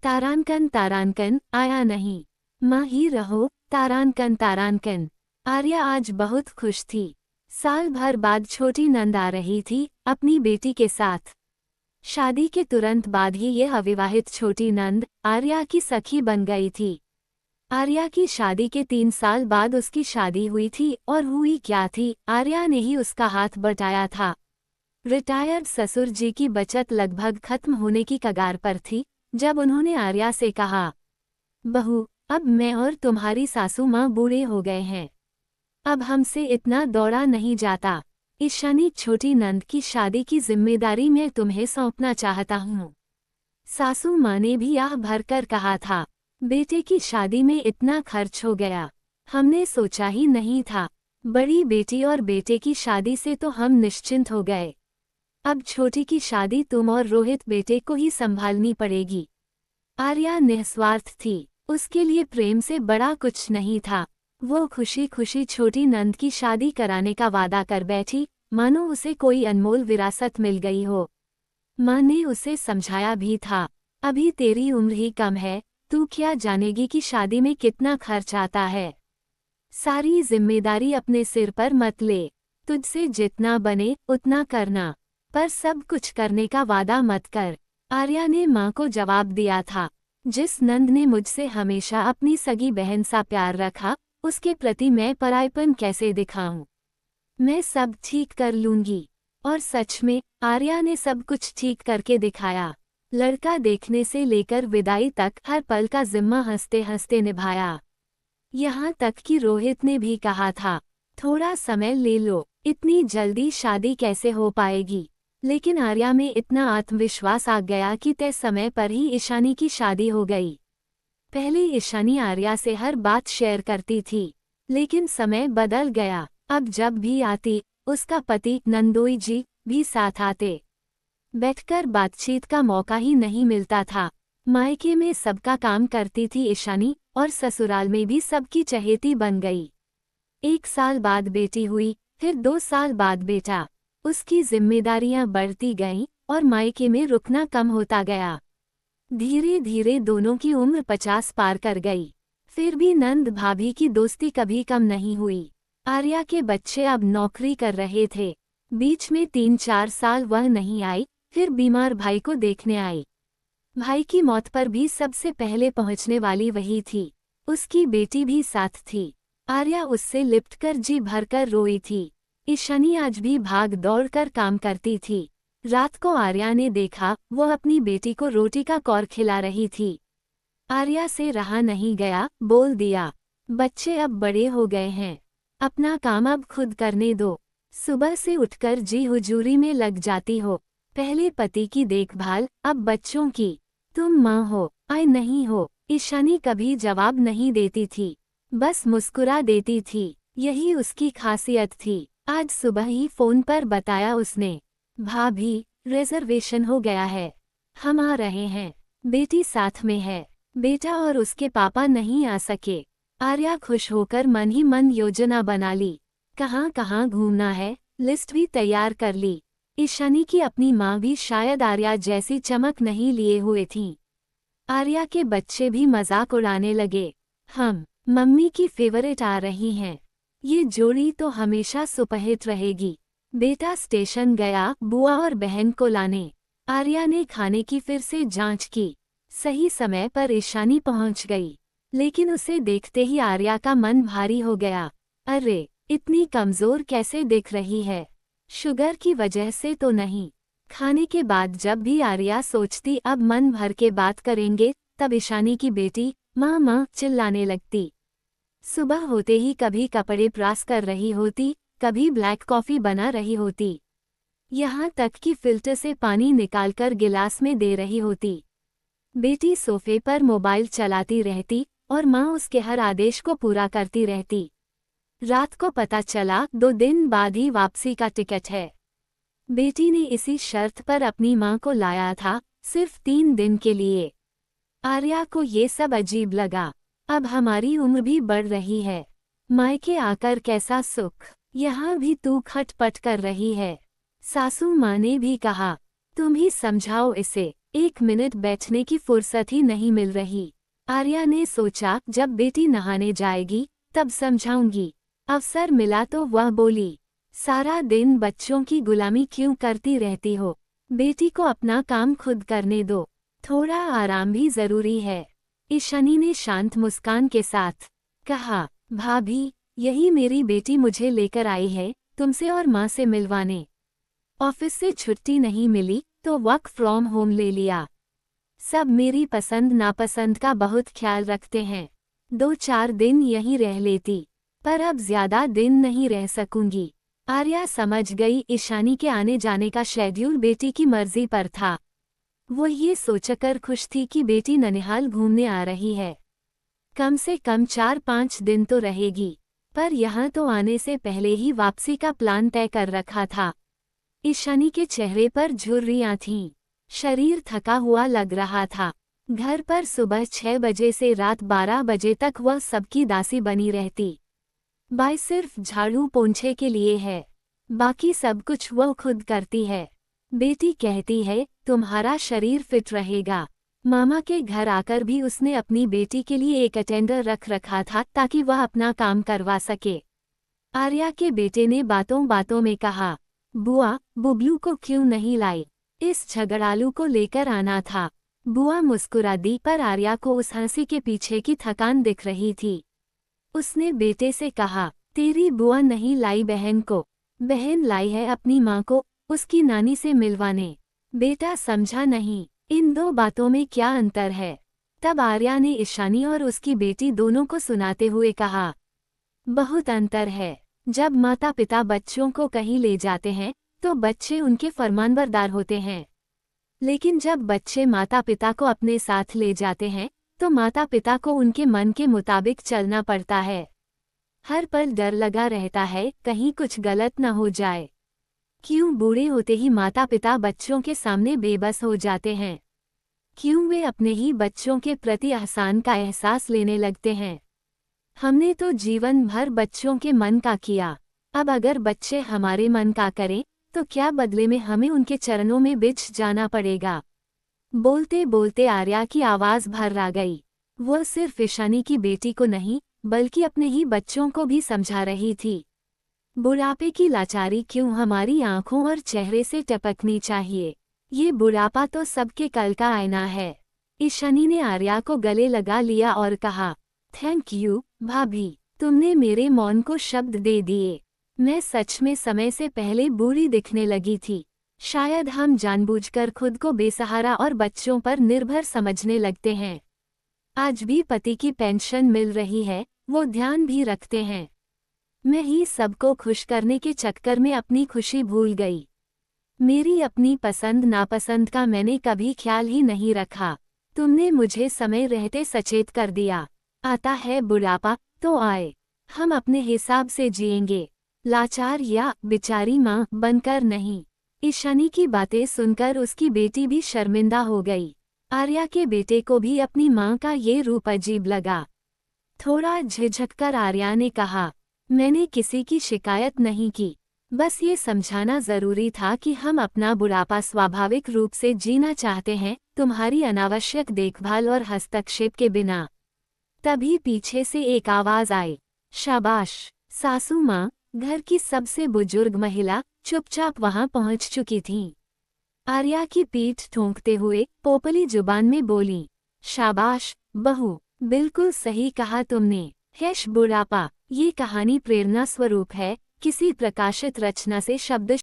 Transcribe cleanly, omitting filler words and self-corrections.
तारांकन तारांकन आया नहीं। माँ ही रहो तारांकन तारांकन। आर्या आज बहुत खुश थी। साल भर बाद छोटी नंद आ रही थी अपनी बेटी के साथ। शादी के तुरंत बाद ही यह अविवाहित छोटी नंद आर्या की सखी बन गई थी। आर्या की शादी के 3 साल बाद उसकी शादी हुई थी और हुई क्या थी, आर्या ने ही उसका हाथ बटाया था। रिटायर्ड ससुर जी की बचत लगभग खत्म होने की कगार पर थी जब उन्होंने आर्या से कहा, बहू, अब मैं और तुम्हारी सासू माँ बूढ़े हो गए हैं। अब हमसे इतना दौड़ा नहीं जाता। इस शनि छोटी नंद की शादी की जिम्मेदारी मैं तुम्हें सौंपना चाहता हूँ। सासू माँ ने भी आह भरकर कहा था, बेटे की शादी में इतना खर्च हो गया, हमने सोचा ही नहीं था। बड़ी बेटी और बेटे की शादी से तो हम निश्चिंत हो गए। अब छोटी की शादी तुम और रोहित बेटे को ही संभालनी पड़ेगी। आर्या निस्वार्थ थी, उसके लिए प्रेम से बड़ा कुछ नहीं था। वो खुशी खुशी छोटी नंद की शादी कराने का वादा कर बैठी, मानो उसे कोई अनमोल विरासत मिल गई हो। माँ ने उसे समझाया भी था, अभी तेरी उम्र ही कम है, तू क्या जानेगी कि शादी में कितना खर्च आता है। सारी जिम्मेदारी अपने सिर पर मत ले। तुझसे जितना बने उतना करना, पर सब कुछ करने का वादा मत कर। आर्या ने माँ को जवाब दिया था, जिस नंद ने मुझसे हमेशा अपनी सगी बहन सा प्यार रखा, उसके प्रति मैं परायपन कैसे दिखाऊं। मैं सब ठीक कर लूंगी। और सच में आर्या ने सब कुछ ठीक करके दिखाया। लड़का देखने से लेकर विदाई तक हर पल का जिम्मा हंसते हंसते निभाया। यहाँ तक कि रोहित ने भी कहा था, थोड़ा समय ले लो, इतनी जल्दी शादी कैसे हो पाएगी। लेकिन आर्या में इतना आत्मविश्वास आ गया कि तय समय पर ही ईशानी की शादी हो गई। पहले ईशानी आर्या से हर बात शेयर करती थी, लेकिन समय बदल गया। अब जब भी आती, उसका पति नंदोई जी भी साथ आते। बैठकर बातचीत का मौका ही नहीं मिलता था। मायके में सबका काम करती थी ईशानी और ससुराल में भी सबकी चहेती बन गई। 1 साल बाद बेटी हुई, फिर 2 साल बाद बेटा। उसकी जिम्मेदारियां बढ़ती गईं और मायके में रुकना कम होता गया। धीरे धीरे दोनों की उम्र 50 पार कर गई। फिर भी नंद भाभी की दोस्ती कभी कम नहीं हुई। आर्या के बच्चे अब नौकरी कर रहे थे। बीच में 3-4 साल वह नहीं आई, फिर बीमार भाई को देखने आई। भाई की मौत पर भी सबसे पहले पहुंचने वाली वही थी। उसकी बेटी भी साथ थी। आर्या उससे लिपटकर जी भरकर रोई थी। ईशानी आज भी भाग दौड़ कर काम करती थी। रात को आर्या ने देखा, वो अपनी बेटी को रोटी का कौर खिला रही थी। आर्या से रहा नहीं गया, बोल दिया, बच्चे अब बड़े हो गए हैं, अपना काम अब खुद करने दो। सुबह से उठकर जी हुजूरी में लग जाती हो। पहले पति की देखभाल, अब बच्चों की। तुम माँ हो, आय नहीं हो। ईशानी कभी जवाब नहीं देती थी, बस मुस्कुरा देती थी। यही उसकी खासियत थी। आज सुबह ही फोन पर बताया उसने, भाभी, रिजर्वेशन हो गया है, हम आ रहे हैं। बेटी साथ में है, बेटा और उसके पापा नहीं आ सके। आर्या खुश होकर मन ही मन योजना बना ली। कहाँ कहाँ घूमना है, लिस्ट भी तैयार कर ली। ईशानी की अपनी माँ भी शायद आर्या जैसी चमक नहीं लिए हुए थीं। आर्या के बच्चे भी मजाक उड़ाने लगे, हम मम्मी की फेवरेट आ रही हैं, ये जोड़ी तो हमेशा सुपरहिट रहेगी। बेटा स्टेशन गया बुआ और बहन को लाने। आर्या ने खाने की फिर से जांच की। सही समय पर ईशानी पहुंच गई, लेकिन उसे देखते ही आर्या का मन भारी हो गया। अरे, इतनी कमजोर कैसे दिख रही है, शुगर की वजह से तो नहीं। खाने के बाद जब भी आर्या सोचती अब मन भर के बात करेंगे, तब ईशानी की बेटी माँ माँ चिल्लाने लगती। सुबह होते ही कभी कपड़े प्रेस कर रही होती, कभी ब्लैक कॉफी बना रही होती, यहाँ तक कि फिल्टर से पानी निकालकर गिलास में दे रही होती। बेटी सोफे पर मोबाइल चलाती रहती और माँ उसके हर आदेश को पूरा करती रहती। रात को पता चला 2 दिन बाद ही वापसी का टिकट है। बेटी ने इसी शर्त पर अपनी माँ को लाया था, सिर्फ 3 दिन के लिए। आर्या को ये सब अजीब लगा। अब हमारी उम्र भी बढ़ रही है, मायके आकर कैसा सुख, यहाँ भी तू खटपट कर रही है। सासू माँ ने भी कहा, तुम ही समझाओ इसे, 1 मिनट बैठने की फुर्सत ही नहीं मिल रही। आर्या ने सोचा जब बेटी नहाने जाएगी तब समझाऊंगी। अवसर मिला तो वह बोली, सारा दिन बच्चों की गुलामी क्यों करती रहती हो? बेटी को अपना काम खुद करने दो, थोड़ा आराम भी जरूरी है। ईशानी ने शांत मुस्कान के साथ कहा, भाभी, यही मेरी बेटी मुझे लेकर आई है तुमसे और माँ से मिलवाने। ऑफिस से छुट्टी नहीं मिली तो वर्क फ्रॉम होम ले लिया। सब मेरी पसंद नापसंद का बहुत ख्याल रखते हैं। 2-4 दिन यहीं रह लेती, पर अब ज्यादा दिन नहीं रह सकूंगी। आर्या समझ गई ईशानी के आने जाने का शेड्यूल बेटी की मर्जी पर था। वो ये सोचकर खुश थी कि बेटी ननिहाल घूमने आ रही है। कम से कम 4-5 दिन तो रहेगी, पर यहाँ तो आने से पहले ही वापसी का प्लान तय कर रखा था। ईशानी के चेहरे पर झुर्रियां थीं, शरीर थका हुआ लग रहा था। घर पर सुबह 6 बजे से रात 12 बजे तक वह सबकी दासी बनी रहती। बाई सिर्फ झाड़ू पोंछे के लिए है, बाकी सब कुछ वह खुद करती है। बेटी कहती है तुम्हारा शरीर फिट रहेगा। मामा के घर आकर भी उसने अपनी बेटी के लिए एक अटेंडर रख रखा था ताकि वह अपना काम करवा सके। आर्या के बेटे ने बातों बातों में कहा, बुआ, बुबलू को क्यों नहीं लाई? इस झगड़ालू को लेकर आना था। बुआ मुस्कुरा दी, पर आर्या को उस हंसी के पीछे की थकान दिख रही थी। उसने बेटे से कहा, तेरी बुआ नहीं लाई बहन को, बहन लाई है अपनी माँ को उसकी नानी से मिलवाने। बेटा समझा नहीं, इन दो बातों में क्या अंतर है? तब आर्या ने ईशानी और उसकी बेटी दोनों को सुनाते हुए कहा, बहुत अंतर है। जब माता पिता बच्चों को कहीं ले जाते हैं तो बच्चे उनके फरमानबरदार होते हैं, लेकिन जब बच्चे माता पिता को अपने साथ ले जाते हैं तो माता पिता को उनके मन के मुताबिक चलना पड़ता है। हर पल डर लगा रहता है कहीं कुछ गलत न हो जाए। क्यों बूढ़े होते ही माता पिता बच्चों के सामने बेबस हो जाते हैं? क्यों वे अपने ही बच्चों के प्रति एहसान का एहसास लेने लगते हैं? हमने तो जीवन भर बच्चों के मन का किया, अब अगर बच्चे हमारे मन का करें तो क्या बदले में हमें उनके चरणों में बिछ जाना पड़ेगा? बोलते बोलते आर्या की आवाज भर आ गई। वह सिर्फ ईशानी की बेटी को नहीं बल्कि अपने ही बच्चों को भी समझा रही थी। बुढ़ापे की लाचारी क्यों हमारी आंखों और चेहरे से टपकनी चाहिए? ये बुढ़ापा तो सबके कल का आईना है। ईशानी ने आर्या को गले लगा लिया और कहा, थैंक यू भाभी, तुमने मेरे मौन को शब्द दे दिए। मैं सच में समय से पहले बूढ़ी दिखने लगी थी। शायद हम जानबूझकर खुद को बेसहारा और बच्चों पर निर्भर समझने लगते हैं। आज भी पति की पेंशन मिल रही है, वो ध्यान भी रखते हैं। मैं ही सबको खुश करने के चक्कर में अपनी खुशी भूल गई। मेरी अपनी पसंद नापसंद का मैंने कभी ख्याल ही नहीं रखा। तुमने मुझे समय रहते सचेत कर दिया। आता है बुढ़ापा तो आए, हम अपने हिसाब से जिएंगे, लाचार या बेचारी माँ बनकर नहीं। ईशानी की बातें सुनकर उसकी बेटी भी शर्मिंदा हो गई। आर्या के बेटे को भी अपनी माँ का ये रूप अजीब लगा। थोड़ा झिझककर आर्या ने कहा, मैंने किसी की शिकायत नहीं की, बस ये समझाना जरूरी था कि हम अपना बुढ़ापा स्वाभाविक रूप से जीना चाहते हैं, तुम्हारी अनावश्यक देखभाल और हस्तक्षेप के बिना। तभी पीछे से एक आवाज आई, शाबाश सासू माँ। घर की सबसे बुजुर्ग महिला चुपचाप वहां पहुंच चुकी थीं। आर्या की पीठ ठोंकते हुए पोपली जुबान में बोली, शाबाश बहू, बिल्कुल सही कहा तुमने। हैश बुढ़ापा, ये कहानी प्रेरणा स्वरूप है, किसी प्रकाशित रचना से शब्द